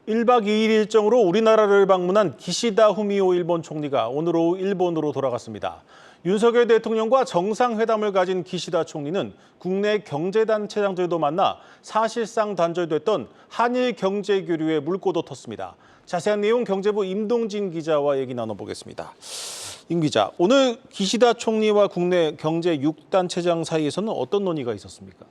1박 2일 일정으로 우리나라를 방문한 기시다 후미오 일본 총리가 오늘 오후 일본으로 돌아갔습니다. 윤석열 대통령과 정상회담을 가진 기시다 총리는 국내 경제단체장들도 만나 사실상 단절됐던 한일 경제교류에 물꼬도 텄습니다. 자세한 내용 경제부 임동진 기자와 얘기 나눠보겠습니다. 임 기자, 오늘 기시다 총리와 국내 경제 6단체장 사이에서는 어떤 논의가 있었습니까?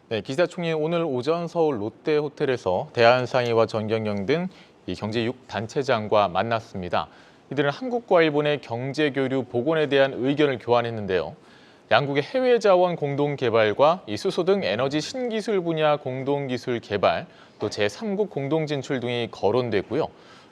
네, 기시다 총리는 오늘 오전 서울 롯데호텔에서 대한상의와 전경영 등 경제 6단체장과 만났습니다. 이들은 한국과 일본의 경제교류 복원에 대한 의견을 교환했는데요. 양국의 해외 자원 공동 개발과 수소 등 에너지 신기술 분야 공동 기술 개발, 또 제3국 공동 진출 등이 거론됐고요.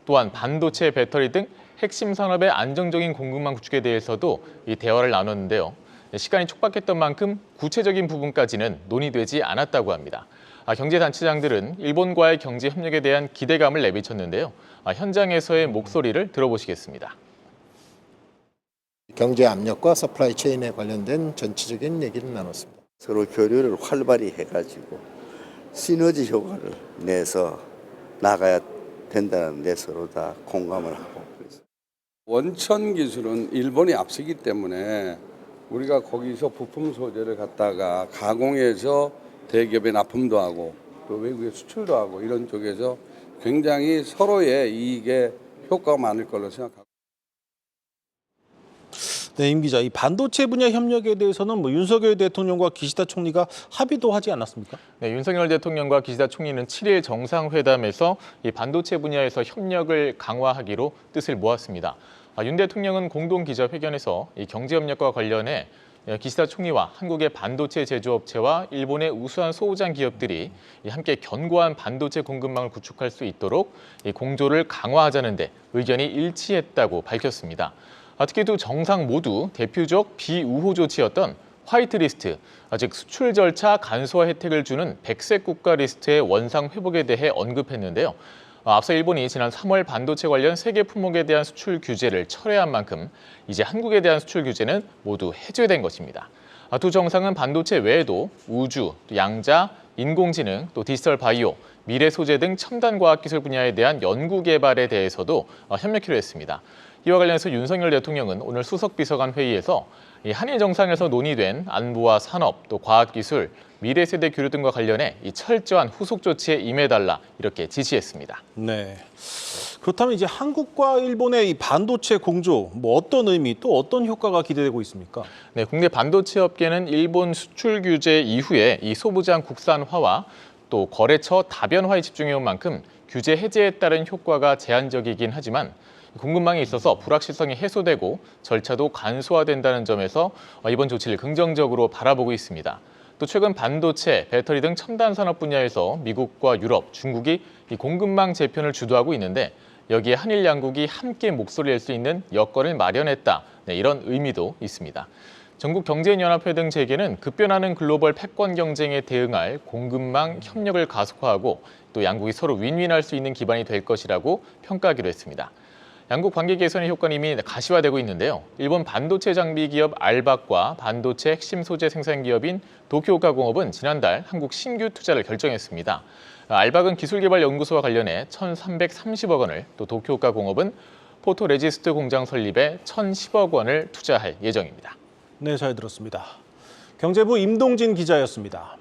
또한 반도체, 배터리 등 핵심 산업의 안정적인 공급망 구축에 대해서도 대화를 나눴는데요. 시간이 촉박했던 만큼 구체적인 부분까지는 논의되지 않았다고 합니다. 경제단체장들은 일본과의 경제 협력에 대한 기대감을 내비쳤는데요. 현장에서의 목소리를 들어보시겠습니다. 경제 압력과 서플라이 체인에 관련된 전체적인 얘기를 나눴습니다. 서로 교류를 활발히 해가지고 시너지 효과를 내서 나가야 된다는 데 서로 다 공감을 하고 그래서. 원천 기술은 일본이 앞서기 때문에 우리가 거기서 부품 소재를 갖다가 가공해서 대기업에 납품도 하고 또 외국에 수출도 하고 이런 쪽에서 굉장히 서로의 이익에 효과가 많을 걸로 생각합니다. 네, 임 기자, 이 반도체 분야 협력에 대해서는 윤석열 대통령과 기시다 총리가 합의도 하지 않았습니까? 네, 윤석열 대통령과 기시다 총리는 7일 정상회담에서 이 반도체 분야에서 협력을 강화하기로 뜻을 모았습니다. 윤 대통령은 공동 기자회견에서 이 경제협력과 관련해 기시다 총리와 한국의 반도체 제조업체와 일본의 우수한 소우장 기업들이 함께 견고한 반도체 공급망을 구축할 수 있도록 공조를 강화하자는 데 의견이 일치했다고 밝혔습니다. 특히 두 정상 모두 대표적 비우호 조치였던 화이트리스트, 즉 수출 절차 간소화 혜택을 주는 백색 국가 리스트의 원상 회복에 대해 언급했는데요. 앞서 일본이 지난 3월 반도체 관련 세계 품목에 대한 수출 규제를 철회한 만큼 이제 한국에 대한 수출 규제는 모두 해제된 것입니다. 두 정상은 반도체 외에도 우주, 양자, 인공지능, 또 디지털 바이오, 미래 소재 등 첨단 과학기술 분야에 대한 연구 개발에 대해서도 협력하기로 했습니다. 이와 관련해서 윤석열 대통령은 오늘 수석비서관 회의에서 한일 정상에서 논의된 안보와 산업, 또 과학기술, 미래세대 교류 등과 관련해 철저한 후속 조치에 임해달라 이렇게 지시했습니다. 네. 그렇다면 이제 한국과 일본의 이 반도체 공조, 어떤 의미 또 어떤 효과가 기대되고 있습니까? 네, 국내 반도체 업계는 일본 수출 규제 이후에 이 소부장 국산화와 또 거래처 다변화에 집중해온 만큼 규제 해제에 따른 효과가 제한적이긴 하지만 공급망에 있어서 불확실성이 해소되고 절차도 간소화된다는 점에서 이번 조치를 긍정적으로 바라보고 있습니다. 또 최근 반도체, 배터리 등 첨단 산업 분야에서 미국과 유럽, 중국이 이 공급망 재편을 주도하고 있는데 여기에 한일 양국이 함께 목소리를 낼 수 있는 여건을 마련했다. 네, 이런 의미도 있습니다. 전국경제연합회 등 재계는 급변하는 글로벌 패권 경쟁에 대응할 공급망 협력을 가속화하고 또 양국이 서로 윈윈할 수 있는 기반이 될 것이라고 평가하기로 했습니다. 양국 관계 개선의 효과는 이미 가시화되고 있는데요. 일본 반도체 장비 기업 알박과 반도체 핵심 소재 생산 기업인 도쿄가공업은 지난달 한국 신규 투자를 결정했습니다. 알박은 기술개발연구소와 관련해 1,330억 원을, 또 도쿄가공업은 포토레지스트 공장 설립에 1,010억 원을 투자할 예정입니다. 네, 잘 들었습니다. 경제부 임동진 기자였습니다.